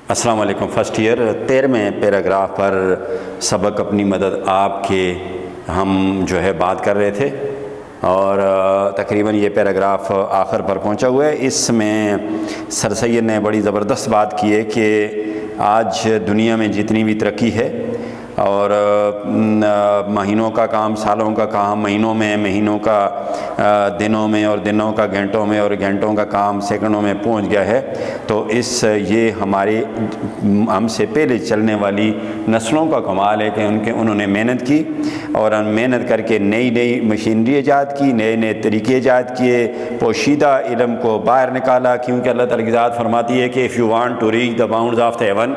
السلام علیکم۔ First year 13ویں paragraph پر سبق اپنی مدد آپ کے ہم بات کر رہے تھے، اور تقریباً یہ پیراگراف آخر پر پہنچا ہوا ہے۔ اس میں سر سید نے بڑی زبردست بات کی ہے کہ آج دنیا میں جتنی بھی ترقی ہے، اور مہینوں کا کام سالوں کا کام مہینوں میں، مہینوں کا دنوں میں، اور دنوں کا گھنٹوں میں، اور گھنٹوں کا کام سیکنڈوں میں پہنچ گیا ہے، تو یہ ہمارے ہم سے پہلے چلنے والی نسلوں کا کمال ہے کہ انہوں نے محنت کی، اور محنت کر کے نئی نئی مشینری ایجاد کی، نئے نئے طریقے ایجاد کیے، پوشیدہ علم کو باہر نکالا، کیونکہ اللہ تعالیٰ کی ذات فرماتی ہے کہ if you want to reach the bounds of the heaven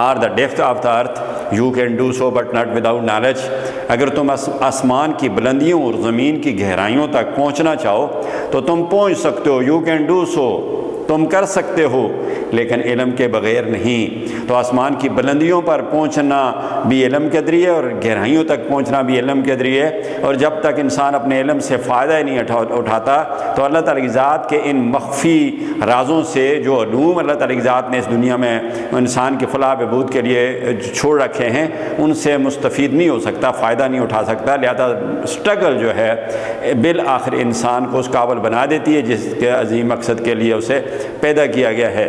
or the depth of the earth you can do so but not without knowledge۔ اگر تم آسمان کی بلندیوں اور زمین کی گہرائیوں تک پہنچنا چاہو تو تم پہنچ سکتے ہو، you can do so، تم کر سکتے ہو، لیکن علم کے بغیر نہیں۔ تو آسمان کی بلندیوں پر پہنچنا بھی علم کے ذریعے، اور گہرائیوں تک پہنچنا بھی علم کے ذریعے، اور جب تک انسان اپنے علم سے فائدہ ہی نہیں اٹھاتا تو اللہ تعالیٰ کی ذات کے ان مخفی رازوں سے، جو علوم اللہ تعالیٰ کی ذات نے اس دنیا میں انسان کی فلاح بہبود کے لیے چھوڑ رکھے ہیں، ان سے مستفید نہیں ہو سکتا، فائدہ نہیں اٹھا سکتا۔ لہذا اسٹرگل بالآخر انسان کو اس قابل بنا دیتی ہے جس کے عظیم مقصد کے لیے اسے پیدا کیا گیا ہے۔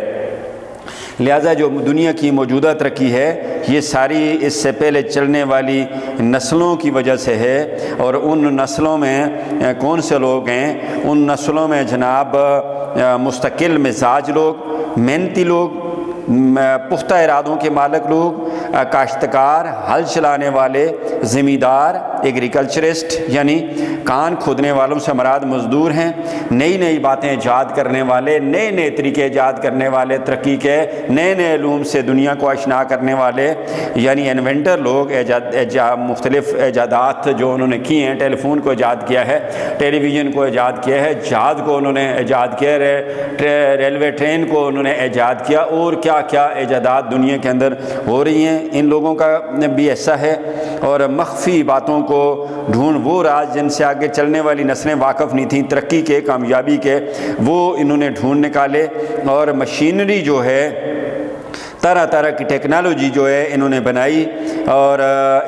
لہذا جو دنیا کی موجودہ ترقی ہے، یہ ساری اس سے پہلے چلنے والی نسلوں کی وجہ سے ہے، اور ان نسلوں میں کون سے لوگ ہیں؟ ان نسلوں میں جناب مستقل مزاج لوگ، محنتی لوگ، پختہ ارادوں کے مالک لوگ، کاشتکار، ہل چلانے والے، زمیندار، ایگریکلچرسٹ یعنی کان کھودنے والوں سے مراد مزدور ہیں، نئی نئی باتیں ایجاد کرنے والے، نئے نئے طریقے ایجاد کرنے والے، ترقی کے نئے نئے علوم سے دنیا کو آشنا کرنے والے یعنی انوینٹر لوگ، مختلف ایجادات جو انہوں نے کی ہیں۔ ٹیلی فون کو ایجاد کیا ہے، ٹیلی ویژن کو ایجاد کیا ہے، جہاز کو انہوں نے ایجاد کیا ہے، ریلوے ٹرین کو انہوں نے ایجاد کیا، اور کیا کیا ایجادات دنیا کے اندر ہو رہی ہیں۔ ان لوگوں کا بھی ایسا ہے، اور مخفی باتوں کو ڈھونڈ، وہ راز جن سے آگے چلنے والی نسلیں واقف نہیں تھیں ترقی کے، کامیابی کے، وہ انہوں نے ڈھونڈ نکالے، اور مشینری جو ہے، طرح طرح کی ٹیکنالوجی جو ہے انہوں نے بنائی، اور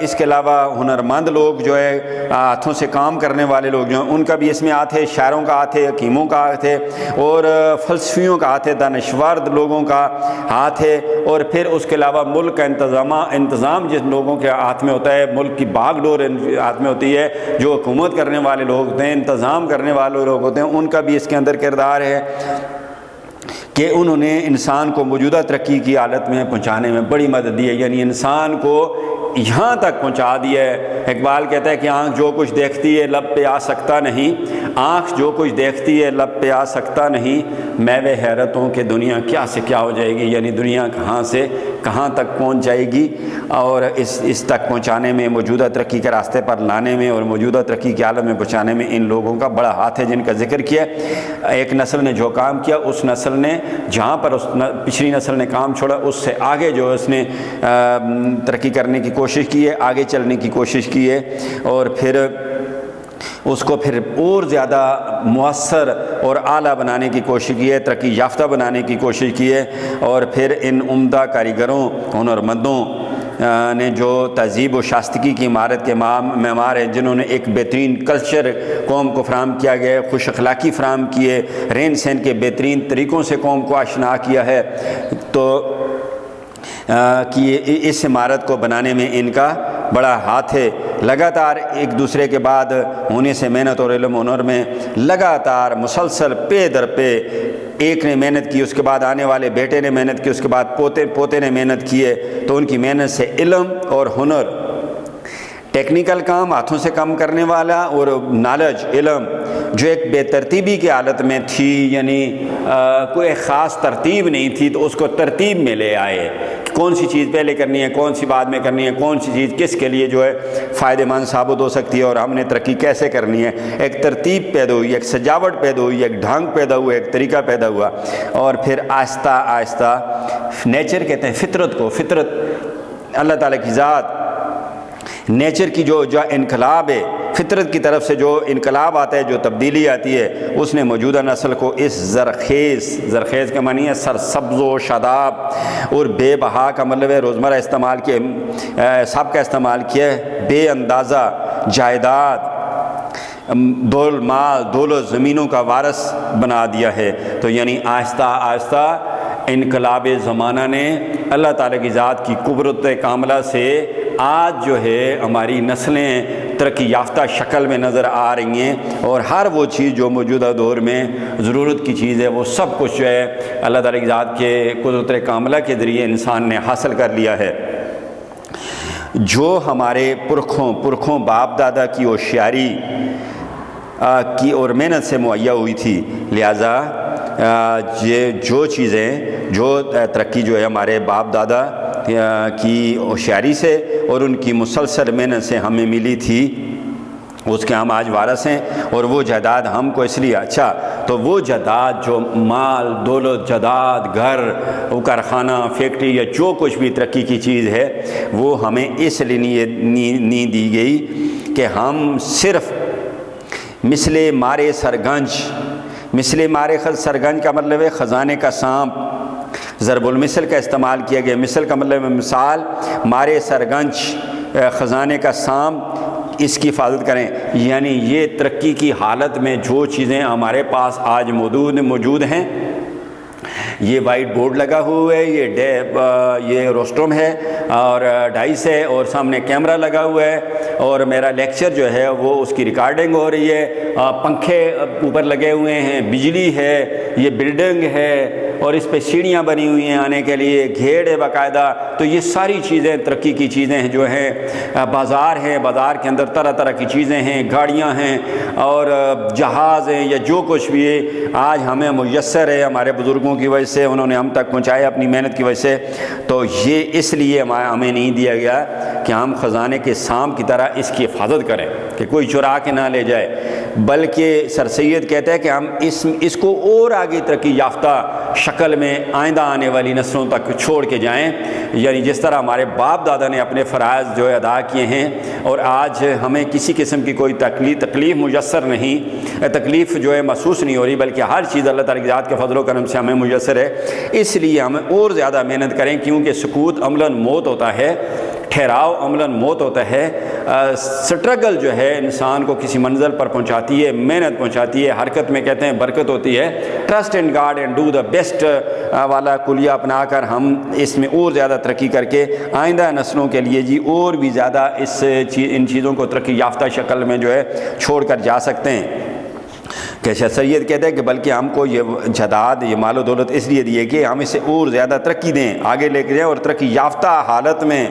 اس کے علاوہ ہنرمند لوگ جو ہے، ہاتھوں سے کام کرنے والے لوگ جو ہیں، ان کا بھی اس میں ہاتھ ہے، شاعروں کا ہاتھ ہے، حکیموں کا ہاتھ ہے، اور فلسفیوں کا ہاتھ ہے، دانشور لوگوں کا ہاتھ ہے، اور پھر اس کے علاوہ ملک کا انتظام جس لوگوں کے ہاتھ میں ہوتا ہے، ملک کی باغ ڈور ہاتھ میں ہوتی ہے، جو حکومت کرنے والے لوگ ہوتے ہیں، انتظام کرنے والے لوگ ہوتے ہیں، ان کا بھی اس کے اندر کردار ہے کہ انہوں نے انسان کو موجودہ ترقی کی حالت میں پہنچانے میں بڑی مدد دی ہے، یعنی انسان کو یہاں تک پہنچا دیا ہے۔ اقبال کہتا ہے کہ آنکھ جو کچھ دیکھتی ہے لب پہ آ سکتا نہیں، آنکھ جو کچھ دیکھتی ہے لب پہ آ سکتا نہیں، میوے حیرتوں کہ دنیا کیا سے کیا ہو جائے گی، یعنی دنیا کہاں سے کہاں تک پہنچ جائے گی، اور اس تک پہنچانے میں، موجودہ ترقی کے راستے پر لانے میں، اور موجودہ ترقی کے عالم میں پہنچانے میں ان لوگوں کا بڑا ہاتھ ہے جن کا ذکر کیا۔ ایک نسل نے جو کام کیا، اس نسل نے جہاں پر پچھلی نسل نے کام چھوڑا، اس سے آگے جو اس نے ترقی کرنے کی کوشش کی ہے، آگے چلنے کی کوشش کی ہے، اور پھر اس کو پھر اور زیادہ مؤثر اور اعلیٰ بنانے کی کوشش کی ہے، ترقی یافتہ بنانے کی کوشش کی ہے، اور پھر ان عمدہ کاریگروں، ہنرمندوں نے جو تہذیب و شائستگی کی عمارت کے معمار ہیں، جنہوں نے ایک بہترین کلچر قوم کو فراہم کیا گیا ہے، خوش اخلاقی فراہم کی ہے، رہن سہن کے بہترین طریقوں سے قوم کو آشنا کیا ہے، تو کہ اس عمارت کو بنانے میں ان کا بڑا ہاتھ ہے۔ لگاتار ایک دوسرے کے بعد ہونے سے محنت اور علم ہنر میں لگاتار مسلسل پے در پہ ایک نے محنت کی، اس کے بعد آنے والے بیٹے نے محنت کی، اس کے بعد پوتے نے محنت کی ہے، تو ان کی محنت سے علم اور ہنر، ٹیکنیکل کام ہاتھوں سے کام کرنے والا، اور نالج، علم جو ایک بے ترتیبی کی حالت میں تھی، یعنی کوئی خاص ترتیب نہیں تھی، تو اس کو ترتیب میں لے آئے، کون سی چیز پہلے کرنی ہے، کون سی بعد میں کرنی ہے، کون سی چیز کس کے لیے جو ہے فائدہ مند ثابت ہو سکتی ہے، اور ہم نے ترقی کیسے کرنی ہے۔ ایک ترتیب پیدا ہوئی، ایک سجاوٹ پیدا ہوئی، ایک ڈھنگ پیدا ہوا، ایک طریقہ پیدا ہوا، اور پھر آہستہ آہستہ نیچر کہتے ہیں فطرت کو، فطرت اللہ تعالیٰ کی ذات، نیچر کی جو انقلاب ہے، فطرت کی طرف سے جو انقلاب آتا ہے، جو تبدیلی آتی ہے، اس نے موجودہ نسل کو اس زرخیز کا معنی ہے سرسبز و شاداب، اور بے بہا کا مطلب ہے روزمرہ استعمال کیے، سب کا استعمال کیا ہے، بے اندازہ جائیداد، دولت زمینوں کا وارث بنا دیا ہے۔ تو یعنی آہستہ آہستہ انقلاب زمانہ نے اللہ تعالیٰ کی ذات کی قدرت کاملہ سے آج جو ہے ہماری نسلیں ترقی یافتہ شکل میں نظر آ رہی ہیں، اور ہر وہ چیز جو موجودہ دور میں ضرورت کی چیز ہے وہ سب کچھ جو ہے اللہ تعالیٰ کی ذات کے قدرت کاملہ کے ذریعے انسان نے حاصل کر لیا ہے۔ جو ہمارے پرکھوں باپ دادا کی ہوشیاری کی اور محنت سے مہیا ہوئی تھی، لہٰذا یہ جو چیزیں، جو ترقی جو ہے ہمارے باپ دادا کی ہوشیاری سے اور ان کی مسلسل محنت سے ہمیں ملی تھی، اس کے ہم آج وارث ہیں، اور وہ جائیداد ہم کو اس لیے اچھا، تو وہ جائیداد جو مال دولت جائیداد گھر کارخانہ فیکٹری یا جو کچھ بھی ترقی کی چیز ہے، وہ ہمیں اس لیے نہیں دی گئی کہ ہم صرف مثل مارے سرگنج کا مطلب ہے خزانے کا سانپ، ضرب المثل کا استعمال کیا گیا، مثل کا مطلب ہے مثال، مارے سرگنج خزانے کا سانپ، اس کی حفاظت کریں۔ یعنی یہ ترقی کی حالت میں جو چیزیں ہمارے پاس آج موجود ہیں، یہ وائٹ بورڈ لگا ہوا ہے، یہ روسٹروم ہے اور ڈائس ہے، اور سامنے کیمرہ لگا ہوا ہے، اور میرا لیکچر جو ہے وہ اس کی ریکارڈنگ ہو رہی ہے، پنکھے اوپر لگے ہوئے ہیں، بجلی ہے، یہ بلڈنگ ہے، اور اس پہ سیڑھیاں بنی ہوئی ہیں آنے کے لیے، گھیڑ ہے باقاعدہ۔ تو یہ ساری چیزیں ترقی کی چیزیں ہیں جو ہیں، بازار ہے، بازار کے اندر طرح طرح کی چیزیں ہیں، گاڑیاں ہیں اور جہاز ہیں، یا جو کچھ بھی ہے آج ہمیں میسر ہے ہمارے بزرگوں کی وجہ سے، انہوں نے ہم تک پہنچایا اپنی محنت کی وجہ سے۔ تو یہ اس لیے ہمیں نہیں دیا گیا کہ ہم خزانے کے سانپ کی طرح اس کی حفاظت کریں کہ کوئی چرا کے نہ لے جائے، بلکہ سر سید کہتے ہیں کہ ہم اس کو اور آگے ترقی یافتہ شکل میں آئندہ آنے والی نسلوں تک چھوڑ کے جائیں، یعنی جس طرح ہمارے باپ دادا نے اپنے فرائض جو ادا کیے ہیں، اور آج ہمیں کسی قسم کی کوئی تکلیف میسر نہیں، تکلیف جو ہے محسوس نہیں ہو رہی، بلکہ ہر چیز اللہ تعالیٰ کی ذات کے فضل و کرم سے ہمیں میسر ہے۔ اس لیے ہمیں اور زیادہ محنت کریں، کیونکہ سکوت عملاً موت ہوتا ہے، ٹھہراؤ عملاً موت ہوتا ہے۔ سٹرگل جو ہے انسان کو کسی منزل پر پہنچاتی ہے، محنت پہنچاتی ہے، حرکت میں کہتے ہیں برکت ہوتی ہے۔ Trust in God and do the best والا کلیہ اپنا کر ہم اس میں اور زیادہ ترقی کر کے آئندہ نسلوں کے لیے جی اور بھی زیادہ ان چیزوں کو ترقی یافتہ شکل میں جو ہے چھوڑ کر جا سکتے ہیں۔ کہ شاہ سید کہتے ہیں کہ بلکہ ہم کو یہ جائیداد، یہ مال و دولت اس لیے دیے کہ ہم اسے اور زیادہ ترقی دیں، آگے لے کے جائیں، اور ترقی یافتہ حالت میں،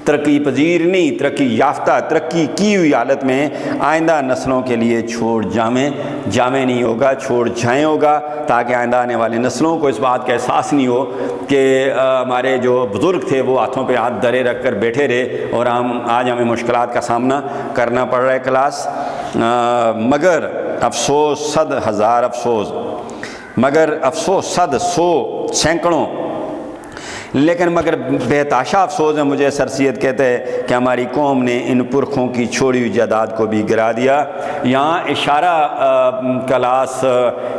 ترقی پذیر نہیں، ترقی یافتہ، ترقی کی ہوئی حالت میں آئندہ نسلوں کے لیے چھوڑ جامع نہیں ہوگا، چھوڑ جائیں ہوگا، تاکہ آئندہ آنے والی نسلوں کو اس بات کا احساس نہیں ہو کہ ہمارے جو بزرگ تھے وہ ہاتھوں پہ ہاتھ دھرے رکھ کر بیٹھے رہے اور آج ہمیں مشکلات کا سامنا کرنا پڑ رہا ہے کلاس۔ مگر افسوس، صد ہزار افسوس، مگر افسوس صد، سو، سینکڑوں، لیکن مگر بےتحاشا افسوس ہے مجھے، سر سید کہتے ہیں کہ ہماری قوم نے ان پرکھوں کی چھوڑی ہوئی جائیداد کو بھی گرا دیا۔ یہاں اشارہ کلاس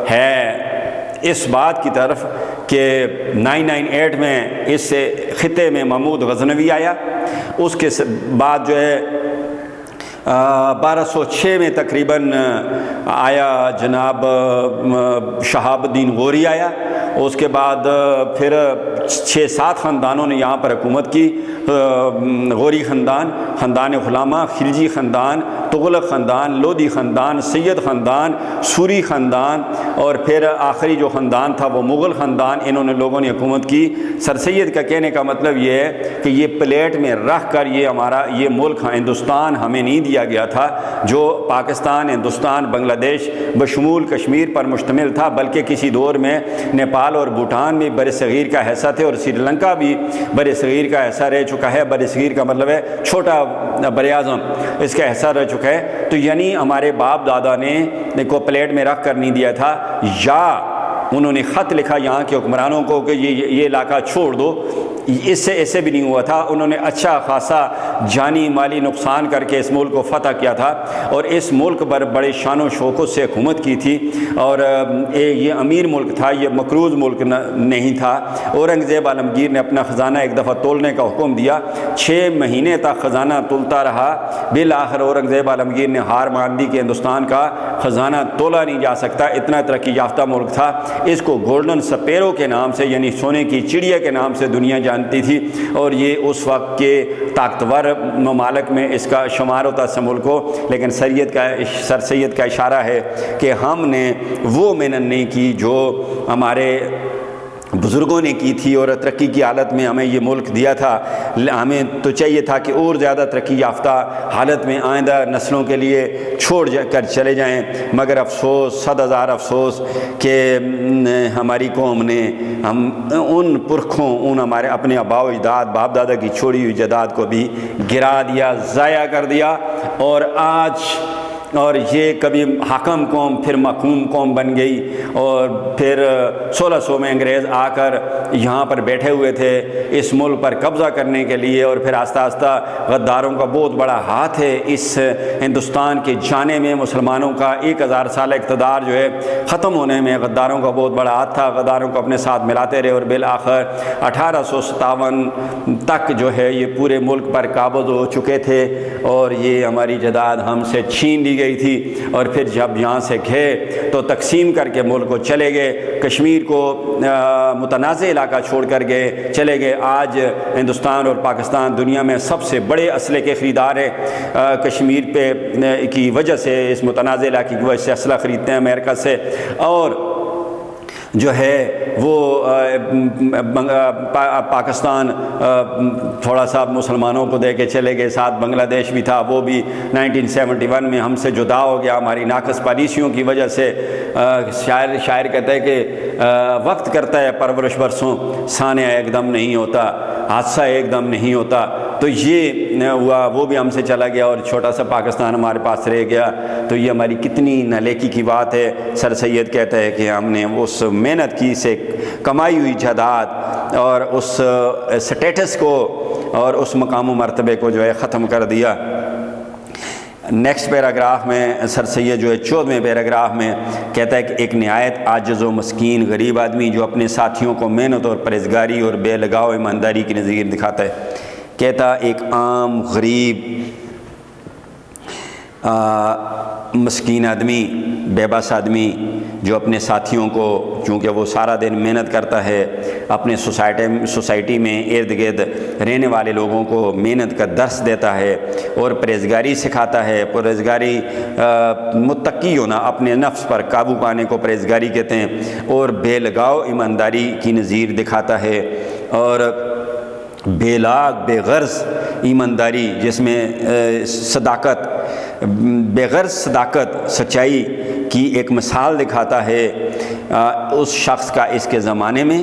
ہے اس بات کی طرف کہ 998 میں اس خطے میں محمود غزنوی آیا، اس کے بعد جو ہے 1206 میں تقریباً آیا جناب شہاب الدین غوری آیا، اس کے بعد پھر 6-7 خاندانوں نے یہاں پر حکومت کی، غوری خاندان، خاندان غلامہ، خلجی خاندان، تغلق خاندان، لودھی خاندان، سید خاندان، سوری خاندان، اور پھر آخری جو خاندان تھا وہ مغل خاندان، انہوں نے لوگوں نے حکومت کی۔ سر سید کا کہنے کا مطلب یہ ہے کہ یہ پلیٹ میں رکھ کر یہ ملک ہندوستان ہمیں نہیں دیا گیا تھا، جو پاکستان، ہندوستان، بنگلہ دیش بشمول کشمیر پر مشتمل تھا، بلکہ کسی دور میں نیپال اور بھوٹان بھی بر صغیر کا حصہ تھے، اور سری لنکا بھی بر صغیر کا حصہ رہ چکا ہے۔ بر صغیر کا مطلب ہے چھوٹا بر اعظم، اس کا حصہ رہ چکا ہے۔ تو یعنی ہمارے باپ دادا نے کو پلیٹ میں رکھ کر نہیں دیا تھا، یا انہوں نے خط لکھا یہاں کے حکمرانوں کو کہ یہ علاقہ چھوڑ دو، اس سے ایسے بھی نہیں ہوا تھا. انہوں نے اچھا خاصا جانی مالی نقصان کر کے اس ملک کو فتح کیا تھا اور اس ملک پر بڑے شان و شوکت سے حکومت کی تھی. اور یہ امیر ملک تھا, یہ مقروض ملک نہیں تھا. اورنگزیب عالمگیر نے اپنا خزانہ ایک دفعہ تولنے کا حکم دیا, 6 مہینے تک خزانہ تولتا رہا. بالآخر اورنگزیب عالمگیر نے ہار مان دی کہ ہندوستان کا خزانہ تولا نہیں جا سکتا, اتنا ترقی یافتہ ملک تھا. اس کو گولڈن سپیرو کے نام سے یعنی سونے کی چڑیا کے نام سے دنیا جانتی تھی, اور یہ اس وقت کے طاقتور ممالک میں اس کا شمار ہوتا اس ملک کو. لیکن سر سید کا اشارہ ہے کہ ہم نے وہ محنت نہیں کی جو ہمارے بزرگوں نے کی تھی, اور ترقی کی حالت میں ہمیں یہ ملک دیا تھا. ہمیں تو چاہیے تھا کہ اور زیادہ ترقی یافتہ حالت میں آئندہ نسلوں کے لیے چھوڑ کر چلے جائیں. مگر افسوس, 100,000 افسوس کہ ہماری قوم نے ہم ان پرکھوں, ان ہمارے اپنے آباء و اجداد باپ دادا کی چھوڑی ہوئی جائیداد کو بھی گرا دیا, ضائع کر دیا. اور یہ کبھی حاکم قوم پھر محکوم قوم بن گئی, اور پھر 1600 میں انگریز آ کر یہاں پر بیٹھے ہوئے تھے اس ملک پر قبضہ کرنے کے لیے. اور پھر آہستہ آہستہ غداروں کا بہت بڑا ہاتھ ہے اس ہندوستان کے جانے میں. مسلمانوں کا 1000 سالہ اقتدار جو ہے ختم ہونے میں غداروں کا بہت بڑا ہاتھ تھا. غداروں کو اپنے ساتھ ملاتے رہے, اور بالآخر 1857 تک جو ہے یہ پورے ملک پر قابض ہو چکے تھے, اور یہ ہماری جائیداد ہم سے چھین لی گئی تھی. اور پھر جب یہاں سے گئے تو تقسیم کر کے ملک کو چلے گئے, کشمیر کو متنازع علاقہ چھوڑ کر گئے چلے گئے. آج ہندوستان اور پاکستان دنیا میں سب سے بڑے اسلحے کے خریدار ہیں. کشمیر پہ کی وجہ سے, اس متنازع علاقے کی وجہ سے اسلحہ خریدتے ہیں امریکہ سے, اور جو ہے وہ پاکستان تھوڑا سا مسلمانوں کو دے کے چلے گئے. ساتھ بنگلہ دیش بھی تھا, وہ بھی 1971 میں ہم سے جدا ہو گیا ہماری ناقص پالیسیوں کی وجہ سے. شاعر کہتا ہے کہ وقت کرتا ہے پرورش برسوں, سانحہ ایک دم نہیں ہوتا, حادثہ ایک دم نہیں ہوتا. تو یہ ہوا, وہ بھی ہم سے چلا گیا اور چھوٹا سا پاکستان ہمارے پاس رہ گیا. تو یہ ہماری کتنی نالیکی کی بات ہے. سر سید کہتا ہے کہ ہم نے اس محنت کی سے کمائی ہوئی جائیداد اور اس سٹیٹس کو اور اس مقام و مرتبے کو جو ہے ختم کر دیا. نیکسٹ پیراگراف میں سر سید جو ہے 14ویں پیراگراف میں کہتا ہے کہ ایک نہایت عاجز و مسکین غریب آدمی جو اپنے ساتھیوں کو محنت اور پرہیزگاری اور بے لگاؤ ایمانداری کی نظیر دکھاتا ہے. کہتا ایک عام غریب مسکین آدمی, بے بس آدمی جو اپنے ساتھیوں کو, چونکہ وہ سارا دن محنت کرتا ہے, اپنے سوسائٹی میں ارد گرد رہنے والے لوگوں کو محنت کا درس دیتا ہے اور پرہیزگاری سکھاتا ہے. پرہیزگاری متقی ہونا, اپنے نفس پر قابو پانے کو پرہیزگاری کہتے ہیں, اور بے لگاؤ ایمانداری کی نظیر دکھاتا ہے. اور بے لاگ بے غرض ایمانداری جس میں صداقت, بے غرض صداقت, سچائی کی ایک مثال دکھاتا ہے اس شخص کا اس کے زمانے میں,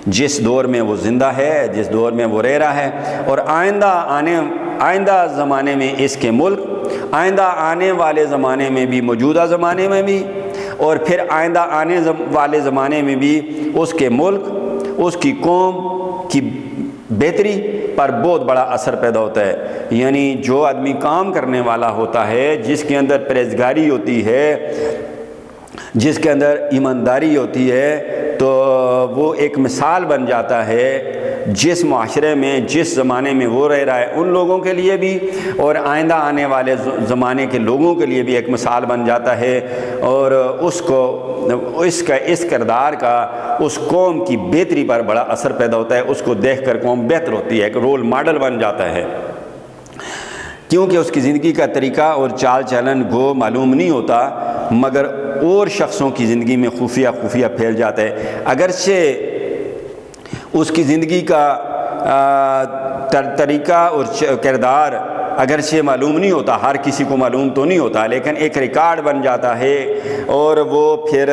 جس دور میں وہ زندہ ہے, جس دور میں وہ رہ رہا ہے, اور آئندہ زمانے میں اس کے ملک, آئندہ آنے والے زمانے میں بھی, موجودہ زمانے میں بھی, اور پھر آئندہ آنے والے زمانے میں بھی اس کے ملک, اس کی قوم کی بہتری پر بہت بڑا اثر پیدا ہوتا ہے. یعنی جو آدمی کام کرنے والا ہوتا ہے, جس کے اندر پرہیزگاری ہوتی ہے, جس کے اندر ایمانداری ہوتی ہے, تو وہ ایک مثال بن جاتا ہے جس معاشرے میں, جس زمانے میں وہ رہ رہا ہے ان لوگوں کے لیے بھی, اور آئندہ آنے والے زمانے کے لوگوں کے لیے بھی ایک مثال بن جاتا ہے. اور اس کو اس کردار کا اس قوم کی بہتری پر بڑا اثر پیدا ہوتا ہے. اس کو دیکھ کر قوم بہتر ہوتی ہے, ایک رول ماڈل بن جاتا ہے, کیونکہ اس کی زندگی کا طریقہ اور چال چلن گو معلوم نہیں ہوتا, مگر اور شخصوں کی زندگی میں خفیہ پھیل جاتا ہے. اگرچہ اس کی زندگی کا طریقہ اور کردار اگرچہ معلوم نہیں ہوتا, ہر کسی کو معلوم تو نہیں ہوتا, لیکن ایک ریکارڈ بن جاتا ہے, اور وہ پھر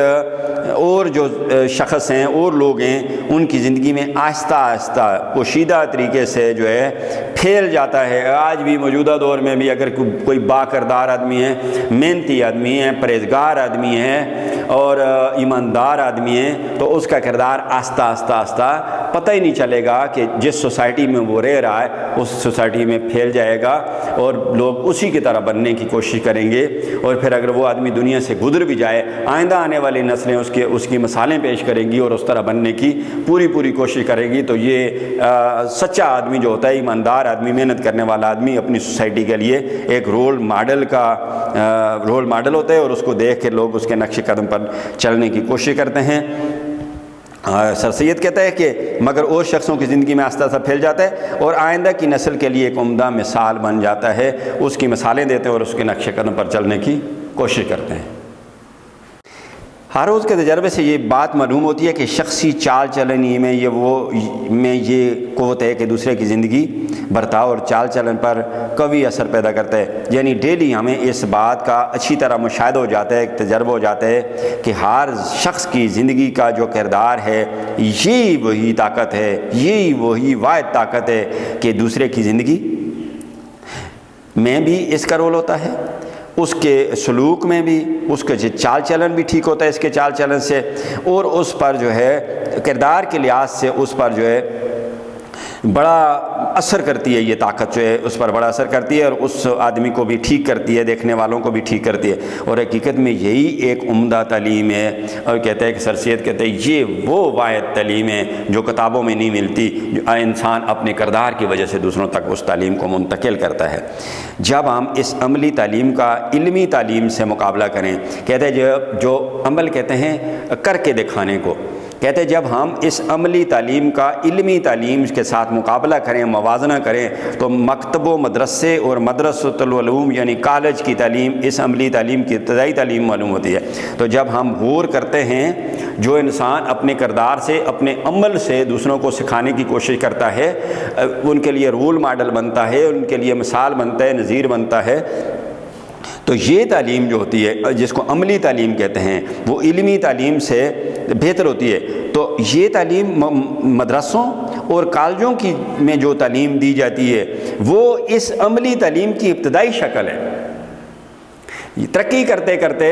اور جو شخص ہیں اور لوگ ہیں ان کی زندگی میں آہستہ آہستہ پوشیدہ طریقے سے جو ہے پھیل جاتا ہے. آج بھی موجودہ دور میں بھی اگر کوئی با کردار آدمی ہے, محنتی آدمی ہے, پرہیزگار آدمی ہے, اور ایماندار آدمی ہے تو اس کا کردار آہستہ آہستہ آہستہ پتہ ہی نہیں چلے گا کہ جس سوسائٹی میں وہ رہ رہا ہے اس سوسائٹی میں پھیل جائے گا اور لوگ اسی کی طرح بننے کی کوشش کریں گے، اور پھر اگر وہ آدمی دنیا سے گزر بھی جائے آئندہ آنے والی نسلیں اس کی مثالیں پیش کریں گی اور اس طرح بننے کی پوری کوشش کریں گی۔ تو یہ سچا آدمی جو ہوتا ہے، ایماندار آدمی، محنت کرنے والا آدمی، اپنی سوسائٹی کے لیے ایک رول ماڈل ہوتا ہے، اور اس کو دیکھ کے لوگ اس کے نقش قدم پر چلنے کی کوشش کرتے ہیں۔ سر سید کہتا ہے کہ مگر اور شخصوں کی زندگی میں آہستہ آہستہ پھیل جاتا ہے اور آئندہ کی نسل کے لیے ایک عمدہ مثال بن جاتا ہے، اس کی مثالیں دیتے ہیں اور اس کے نقش قدم پر چلنے کی کوشش کرتے ہیں۔ ہر روز کے تجربے سے یہ بات معلوم ہوتی ہے کہ شخصی چال چلنی میں یہ قوت ہے کہ دوسرے کی زندگی، برتاؤ اور چال چلن پر قوی اثر پیدا کرتا ہے۔ یعنی ڈیلی ہمیں اس بات کا اچھی طرح مشاہدہ ہو جاتا ہے، ایک تجربہ ہو جاتا ہے کہ ہر شخص کی زندگی کا جو کردار ہے یہی وہی طاقت ہے، یہی وہی واحد طاقت ہے کہ دوسرے کی زندگی میں بھی اس کا رول ہوتا ہے، اس کے سلوک میں بھی، اس کے چال چلن بھی ٹھیک ہوتا ہے اس کے چال چلن سے، اور اس پر جو ہے کردار کے لحاظ سے اس پر جو ہے بڑا اثر کرتی ہے، یہ طاقت جو ہے اس پر بڑا اثر کرتی ہے اور اس آدمی کو بھی ٹھیک کرتی ہے، دیکھنے والوں کو بھی ٹھیک کرتی ہے۔ اور حقیقت میں یہی ایک عمدہ تعلیم ہے، اور کہتے ہیں کہ سر سید کہتے ہیں یہ وہ واحد تعلیم ہے جو کتابوں میں نہیں ملتی، جو انسان اپنے کردار کی وجہ سے دوسروں تک اس تعلیم کو منتقل کرتا ہے۔ جب ہم اس عملی تعلیم کا علمی تعلیم سے مقابلہ کریں، کہتے ہیں جو عمل کہتے ہیں کر کے دکھانے کو، کہتے ہیں جب ہم اس عملی تعلیم کا علمی تعلیم کے ساتھ مقابلہ کریں، موازنہ کریں، تو مکتب و مدرسے اور مدرسۃ العلوم یعنی کالج کی تعلیم اس عملی تعلیم کی ابتدائی تعلیم معلوم ہوتی ہے۔ تو جب ہم غور کرتے ہیں، جو انسان اپنے کردار سے، اپنے عمل سے دوسروں کو سکھانے کی کوشش کرتا ہے، ان کے لیے رول ماڈل بنتا ہے، ان کے لیے مثال بنتا ہے، نظیر بنتا ہے، تو یہ تعلیم جو ہوتی ہے جس کو عملی تعلیم کہتے ہیں وہ علمی تعلیم سے بہتر ہوتی ہے۔ تو یہ تعلیم مدرسوں اور کالجوں کی میں جو تعلیم دی جاتی ہے وہ اس عملی تعلیم کی ابتدائی شکل ہے۔ ترقی کرتے کرتے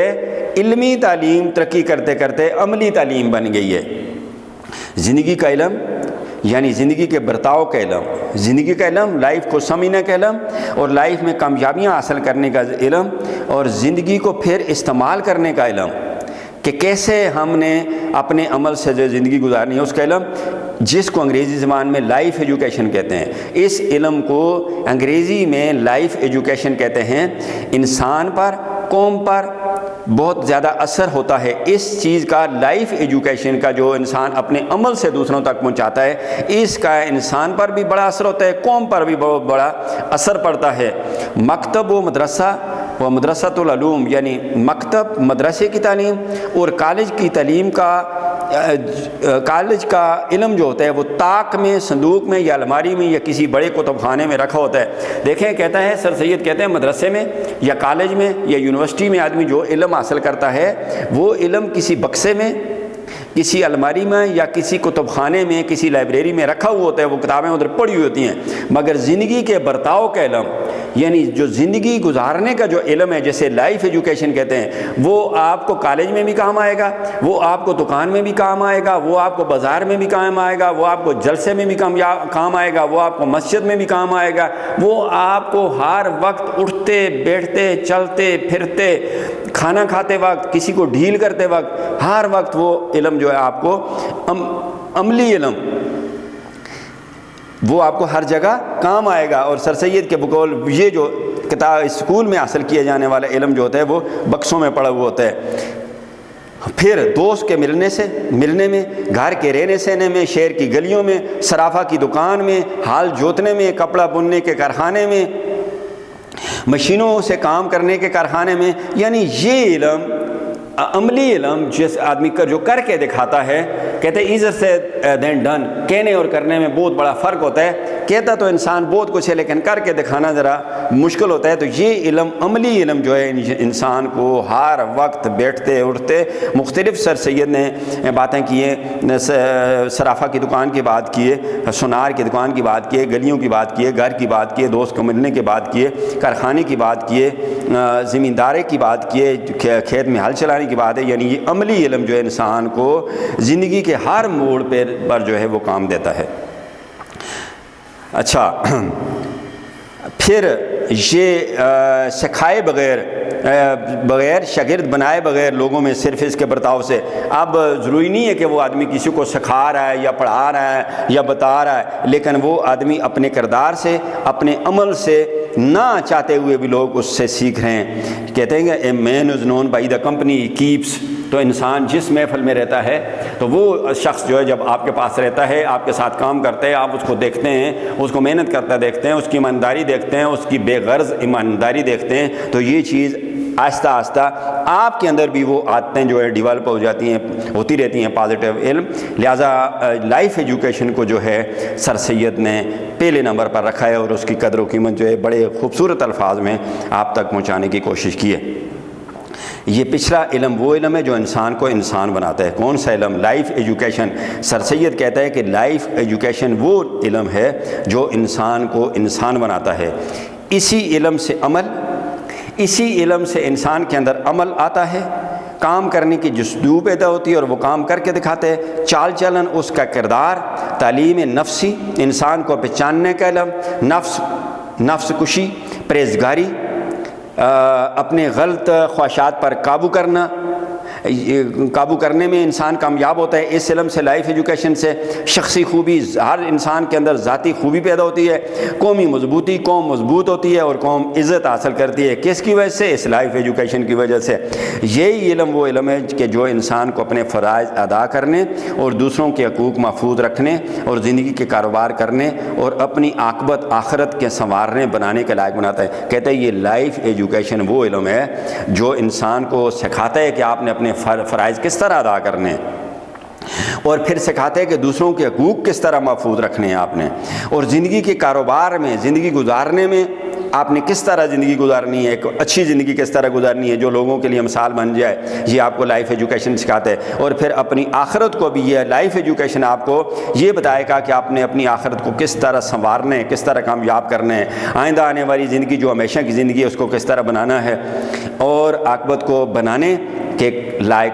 علمی تعلیم ترقی کرتے کرتے عملی تعلیم بن گئی ہے۔ زندگی کا علم یعنی زندگی کے برتاؤ کا علم، زندگی کا علم، لائف کو سمجھنے کا علم اور لائف میں کامیابیاں حاصل کرنے کا علم، اور زندگی کو پھر استعمال کرنے کا علم کہ کیسے ہم نے اپنے عمل سے جو زندگی گزارنی ہے اس کا علم، جس کو انگریزی زبان میں لائف ایجوکیشن کہتے ہیں۔ اس علم کو انگریزی میں لائف ایجوکیشن کہتے ہیں۔ انسان پر، قوم پر بہت زیادہ اثر ہوتا ہے اس چیز کا، لائف ایجوکیشن کا، جو انسان اپنے عمل سے دوسروں تک پہنچاتا ہے، اس کا انسان پر بھی بڑا اثر ہوتا ہے، قوم پر بھی بہت بڑا اثر پڑتا ہے۔ مکتب و مدرسہ و مدرسۃ العلوم یعنی مکتب، مدرسے کی تعلیم اور کالج کی تعلیم کا، کالج کا علم جو ہوتا ہے وہ طاق میں، صندوق میں یا الماری میں یا کسی بڑے کتب خانے میں رکھا ہوتا ہے۔ دیکھیں کہتا ہے سر سید کہتے ہیں مدرسے میں یا کالج میں یا یونیورسٹی میں آدمی جو علم حاصل کرتا ہے وہ علم کسی بکسے میں، کسی الماری میں یا کسی کتب خانے میں، کسی لائبریری میں رکھا ہوا ہوتا ہے، وہ کتابیں ادھر پڑھی ہوئی ہوتی ہیں۔ مگر زندگی کے برتاؤ کا علم یعنی جو زندگی گزارنے کا جو علم ہے، جیسے لائف ایجوکیشن کہتے ہیں، وہ آپ کو کالج میں بھی کام آئے گا، وہ آپ کو دکان میں بھی کام آئے گا، وہ آپ کو بازار میں بھی کام آئے گا، وہ آپ کو جلسے میں بھی کام آئے گا، وہ آپ کو مسجد میں بھی کام آئے گا، وہ آپ کو ہر وقت اٹھتے بیٹھتے چلتے پھرتے کھانا کھاتے وقت، کسی کو ڈھیل کرتے وقت، ہر وقت وہ علم جو ہے آپ کو عملی علم وہ آپ کو ہر جگہ کام آئے گا۔ اور سر سید کے بقول یہ جو کتاب اسکول میں حاصل کیا جانے والا علم جو ہوتا ہے وہ بکسوں میں پڑا ہوا ہوتا ہے۔ پھر دوست کے ملنے میں، گھر کے رہنے سہنے میں، شہر کی گلیوں میں، صرافہ کی دکان میں، ہال جوتنے میں، کپڑا بننے کے کارخانے میں، مشینوں سے کام کرنے کے کارخانے میں، یعنی یہ علم عملی علم جس آدمی کا جو کر کے دکھاتا ہے، کہتے ہیں ایزر سے دین ڈن، کہنے اور کرنے میں بہت بڑا فرق ہوتا ہے۔ کہتا تو انسان بہت کچھ ہے لیکن کر کے دکھانا ذرا مشکل ہوتا ہے۔ تو یہ علم، عملی علم جو ہے انسان کو ہر وقت بیٹھتے اٹھتے، مختلف سر سید نے باتیں کی ہیں، صرافہ کی دکان کی بات کی ہے، سونار کی دکان کی بات کی ہے، گلیوں کی بات کی ہے، گھر کی بات کی ہے، دوست کو ملنے کی بات کی ہے، کارخانے کی بات کی ہے، زمینداری کی بات کی ہے، کھیت میں ہل چلانے کی بات ہے، یعنی یہ عملی علم جو ہے انسان کو زندگی کے ہر موڑ پر جو ہے وہ کام دیتا ہے۔ اچھا، پھر یہ سکھائے بغیر شاگرد بنائے بغیر لوگوں میں صرف اس کے برتاؤ سے، اب ضروری نہیں ہے کہ وہ آدمی کسی کو سکھا رہا ہے یا پڑھا رہا ہے یا بتا رہا ہے، لیکن وہ آدمی اپنے کردار سے، اپنے عمل سے، نہ چاہتے ہوئے بھی لوگ اس سے سیکھ رہے ہیں۔ کہتے ہیں کہ a man is known by the company he keeps, تو انسان جس محفل میں رہتا ہے تو وہ شخص جو ہے جب آپ کے پاس رہتا ہے، آپ کے ساتھ کام کرتا ہے، آپ اس کو دیکھتے ہیں، اس کو محنت کرتا دیکھتے ہیں، اس کی ایمانداری دیکھتے ہیں، اس کی بے غرض ایمانداری دیکھتے ہیں، تو یہ چیز آہستہ آہستہ آپ کے اندر بھی وہ عادتیں جو ہے ڈیولپ ہو جاتی ہیں، ہوتی رہتی ہیں پازیٹیو علم۔ لہٰذا لائف ایجوکیشن کو جو ہے سر سید نے پہلے نمبر پر رکھا ہے اور اس کی قدر و قیمت جو ہے بڑے خوبصورت الفاظ میں آپ تک پہنچانے کی کوشش کی ہے۔ یہ پچھلا علم وہ علم ہے جو انسان کو انسان بناتا ہے۔ کون سا علم؟ Life education. سر سید کہتا ہے کہ لائف ایجوکیشن وہ علم ہے جو انسان کو انسان بناتا ہے۔ اسی علم سے انسان کے اندر عمل آتا ہے، کام کرنے کی جستجو پیدا ہوتی ہے اور وہ کام کر کے دکھاتے ہیں، چال چلن، اس کا کردار، تعلیم نفسی، انسان کو پہچاننے کا علم، نفس کشی، پرہیزگاری، اپنے غلط خواہشات پر قابو کرنے میں انسان کامیاب ہوتا ہے۔ اس علم سے، لائف ایجوکیشن سے شخصی خوبی، ہر انسان کے اندر ذاتی خوبی پیدا ہوتی ہے، قومی مضبوطی، قوم مضبوط ہوتی ہے اور قوم عزت حاصل کرتی ہے۔ کس کی وجہ سے؟ اس لائف ایجوکیشن کی وجہ سے۔ یہی علم وہ علم ہے کہ جو انسان کو اپنے فرائض ادا کرنے اور دوسروں کے حقوق محفوظ رکھنے اور زندگی کے کاروبار کرنے اور اپنی عاقبت آخرت کے سنوارنے بنانے کے لائق بناتا ہے۔ کہتے ہیں یہ لائف ایجوکیشن وہ علم ہے جو انسان کو سکھاتا ہے کہ آپ نے اپنے فرائض کس طرح ادا کرنے ہیں، اور پھر سکھاتے ہیں کہ دوسروں کے حقوق کس طرح محفوظ رکھنے ہیں آپ نے، اور زندگی کے کاروبار میں، زندگی گزارنے میں آپ نے کس طرح زندگی گزارنی ہے، ایک اچھی زندگی کس طرح گزارنی ہے جو لوگوں کے لیے مثال بن جائے، یہ آپ کو لائف ایجوکیشن سکھاتا ہے۔ اور پھر اپنی آخرت کو بھی یہ لائف ایجوکیشن آپ کو یہ بتائے گا کہ آپ نے اپنی آخرت کو کس طرح سنوارنا ہے، کس طرح کامیاب کرنا ہے، آئندہ آنے والی زندگی جو ہمیشہ کی زندگی ہے اس کو کس طرح بنانا ہے، اور عاقبت کو بنانے کے لائق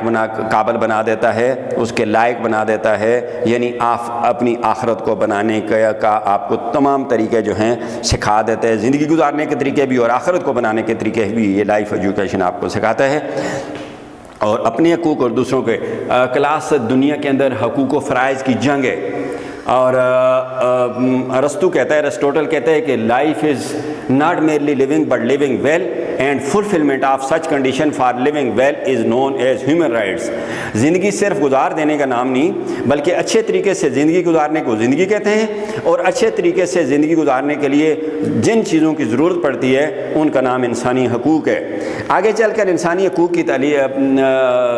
قابل بنا دیتا ہے، اس کے لائق بنا دیتا ہے، یعنی اپنی آخرت کو بنانے کا آپ کو تمام طریقے جو ہیں سکھا دیتے ہیں، زندگی گزارنے کے طریقے بھی اور آخرت کو بنانے کے طریقے بھی یہ لائف ایجوکیشن آپ کو سکھاتا ہے۔ اور اپنے حقوق اور دوسروں کے کلاس دنیا کے اندر حقوق و فرائض کی جنگ ہے، اور ایرسٹوٹل کہتا ہے کہ life is not merely living but living well and fulfilment of such condition for living well is known as human rights. زندگی صرف گزار دینے کا نام نہیں، بلکہ اچھے طریقے سے زندگی گزارنے کو زندگی کہتے ہیں، اور اچھے طریقے سے زندگی گزارنے کے لیے جن چیزوں کی ضرورت پڑتی ہے ان کا نام انسانی حقوق ہے۔ آگے چل کر انسانی حقوق کی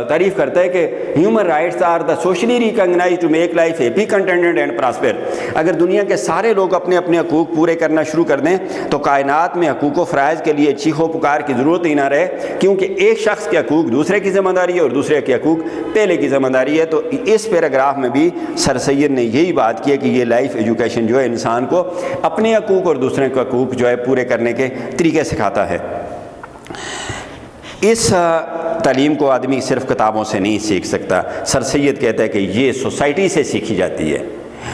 تعریف کرتا ہے کہ human rights are the socially recognised to make life happy contented and prosper. اگر دنیا کے سارے لوگ اپنے اپنے حقوق پورے کرنا شروع کر دیں تو کائنات میں حقوق و فرائض کے لیے چیخو پکار کی ضرورت ہی نہ رہے، کیونکہ ایک شخص کے حقوق دوسرے کی ذمہ داری ہے اور دوسرے کے حقوق پہلے کی ذمہ داری ہے۔ تو اس پیراگراف میں بھی سر سید نے یہی بات کی ہے کہ یہ لائف ایجوکیشن جو ہے انسان کو اپنے حقوق اور دوسرے کے حقوق جو ہے پورے کرنے کے طریقے سکھاتا ہے۔ اس تعلیم کو آدمی صرف کتابوں سے نہیں سیکھ سکتا۔ سر سید کہتا ہے کہ یہ سوسائٹی سے سیکھی جاتی ہے،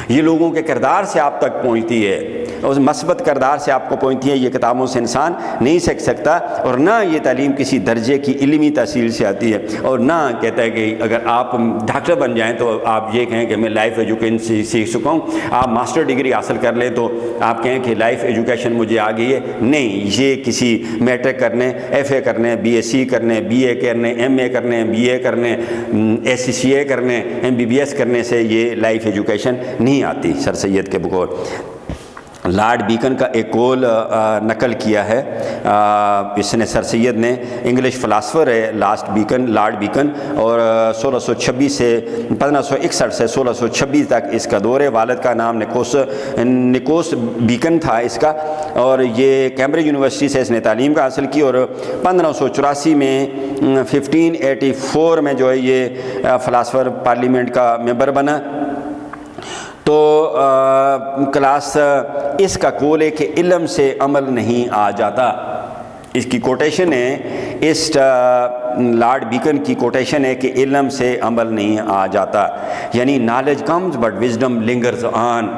یہ لوگوں کے کردار سے آپ تک پہنچتی ہے، اس مثبت کردار سے آپ کو پہنچتی ہے، یہ کتابوں سے انسان نہیں سیکھ سکتا، اور نہ یہ تعلیم کسی درجے کی علمی تحصیل سے آتی ہے، اور نہ کہتا ہے کہ اگر آپ ڈاکٹر بن جائیں تو آپ یہ کہیں کہ میں لائف ایجوکیشن سیکھ چکا ہوں، آپ ماسٹر ڈگری حاصل کر لیں تو آپ کہیں کہ لائف ایجوکیشن مجھے آ گئی ہے۔ نہیں، یہ کسی میٹرک کرنے، ایف اے کرنے، بی ایس سی کرنے، بی اے کرنے، ایم اے کرنے، بی اے کرنے، ایس سی اے کرنے، ایم بی بی ایس کرنے سے یہ لائف ایجوکیشن نہیں آتی۔ سر سید کے بقول لارڈ بیکن کا ایک قول نقل کیا ہے، اس نے سر سید نے، انگلش فلاسفر ہے لارڈ بیکن، اور 1626 سے 1561 سے 1626 تک اس کا دور ہے۔ والد کا نام نکوس بیکن تھا اس کا، اور یہ کیمبرج یونیورسٹی سے اس نے تعلیم کا حاصل کی، اور 1584 میں 1584 میں جو ہے یہ فلاسفر پارلیمنٹ کا ممبر بنا۔ تو کلاس اس کا قول ہے کہ علم سے عمل نہیں آ جاتا۔ اس کی کوٹیشن ہے، لارڈ بیکن کی کوٹیشن ہے کہ علم سے عمل نہیں آ جاتا، یعنی نالج کمز بٹ وزڈم لنگرز آن.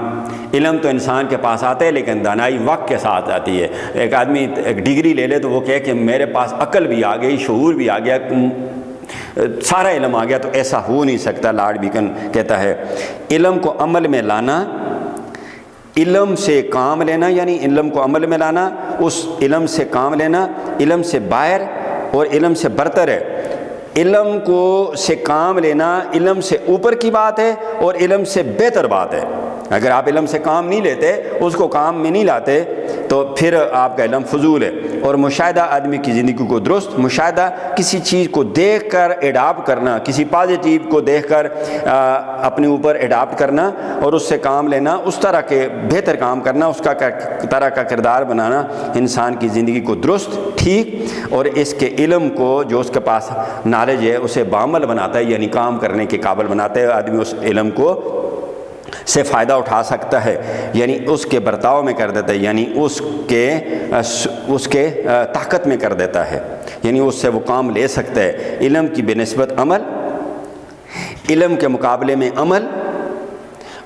علم تو انسان کے پاس آتا ہے لیکن دانائی وقت کے ساتھ آتی ہے. ایک آدمی ایک ڈگری لے لے تو وہ کہے کہ میرے پاس عقل بھی آ گئی، شعور بھی آ گیا، سارا علم آ گیا، تو ایسا ہو نہیں سکتا. لارڈ بیکن کہتا ہے علم کو عمل میں لانا، علم سے کام لینا، یعنی علم کو عمل میں لانا، اس علم سے کام لینا علم سے باہر اور علم سے برتر ہے. علم کو سے کام لینا علم سے اوپر کی بات ہے اور علم سے بہتر بات ہے. اگر آپ علم سے کام نہیں لیتے، اس کو کام میں نہیں لاتے، تو پھر آپ کا علم فضول ہے. اور مشاہدہ آدمی کی زندگی کو درست، مشاہدہ کسی چیز کو دیکھ کر ایڈاپٹ کرنا، کسی پازیٹیو کو دیکھ کر اپنے اوپر ایڈاپٹ کرنا اور اس سے کام لینا، اس طرح کے بہتر کام کرنا، اس کا طرح کا کردار بنانا انسان کی زندگی کو درست، ٹھیک، اور اس کے علم کو جو اس کے پاس نالج ہے اسے بعمل بناتا ہے، یعنی کام کرنے کے قابل بناتا ہے. آدمی اس علم کو سے فائدہ اٹھا سکتا ہے، یعنی اس کے برتاؤ میں کر دیتا ہے، یعنی اس کے طاقت میں کر دیتا ہے، یعنی اس سے وہ کام لے سکتا ہے. علم کی بہ نسبت عمل، علم کے مقابلے میں عمل،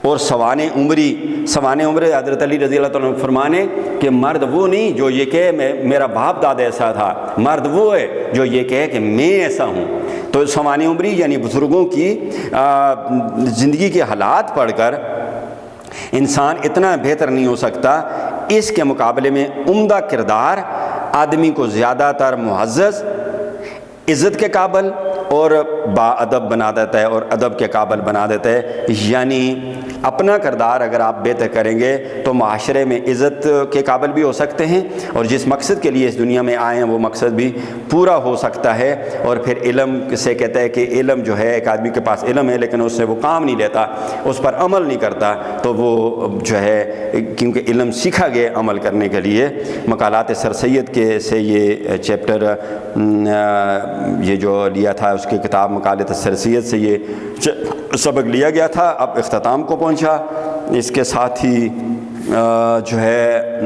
اور سوانح عمری حضرت علی رضی اللہ تعالیٰ عنہ فرمانے کہ مرد وہ نہیں جو یہ کہے میرا باپ دادا ایسا تھا، مرد وہ ہے جو یہ کہے کہ میں ایسا ہوں. تو سوانح عمری یعنی بزرگوں کی زندگی کے حالات پڑھ کر انسان اتنا بہتر نہیں ہو سکتا. اس کے مقابلے میں عمدہ کردار آدمی کو زیادہ تر معزز، عزت کے قابل اور با ادب بنا دیتا ہے، اور ادب کے قابل بنا دیتا ہے. یعنی اپنا کردار اگر آپ بہتر کریں گے تو معاشرے میں عزت کے قابل بھی ہو سکتے ہیں، اور جس مقصد کے لیے اس دنیا میں آئے ہیں وہ مقصد بھی پورا ہو سکتا ہے. اور پھر علم سے کہتا ہے کہ علم جو ہے، ایک آدمی کے پاس علم ہے لیکن اس سے وہ کام نہیں لیتا، اس پر عمل نہیں کرتا، تو وہ جو ہے کیونکہ علم سیکھا گیا عمل کرنے کے لیے. مقالات سر سید کے سے یہ چیپٹر یہ جو لیا تھا، اس کی کتاب مقالات سر سید سے یہ سبق لیا گیا تھا، اب اختتام کو پہنچا. اس کے ساتھ ہی جو ہے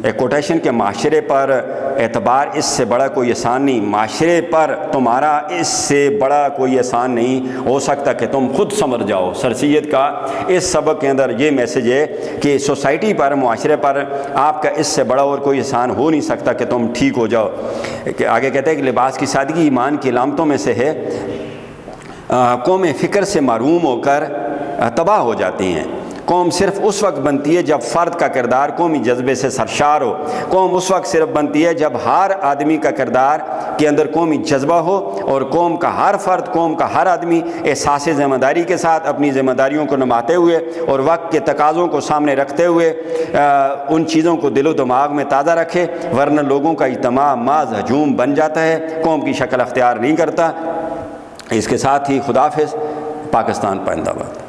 ایک کوٹیشن کے معاشرے پر اعتبار اس سے بڑا کوئی احسان نہیں، معاشرے پر تمہارا اس سے بڑا کوئی احسان نہیں ہو سکتا کہ تم خود سنور جاؤ. سر سید کا اس سبق کے اندر یہ میسج ہے کہ سوسائٹی پر، معاشرے پر آپ کا اس سے بڑا اور کوئی احسان ہو نہیں سکتا کہ تم ٹھیک ہو جاؤ. آگے کہتے ہیں کہ لباس کی سادگی ایمان کی علامتوں میں سے ہے. قوم فکر سے محروم ہو کر تباہ ہو جاتی ہیں. قوم صرف اس وقت بنتی ہے جب فرد کا کردار قومی جذبے سے سرشار ہو. قوم اس وقت صرف بنتی ہے جب ہر آدمی کا کردار کے اندر قومی جذبہ ہو، اور قوم کا ہر فرد، قوم کا ہر آدمی احساس ذمہ داری کے ساتھ اپنی ذمہ داریوں کو نبھاتے ہوئے اور وقت کے تقاضوں کو سامنے رکھتے ہوئے ان چیزوں کو دل و دماغ میں تازہ رکھے، ورنہ لوگوں کا اجتماع محض ہجوم بن جاتا ہے، قوم کی شکل اختیار نہیں کرتا. اس کے ساتھ ہی خدا حافظ. پاکستان پائندہ باد.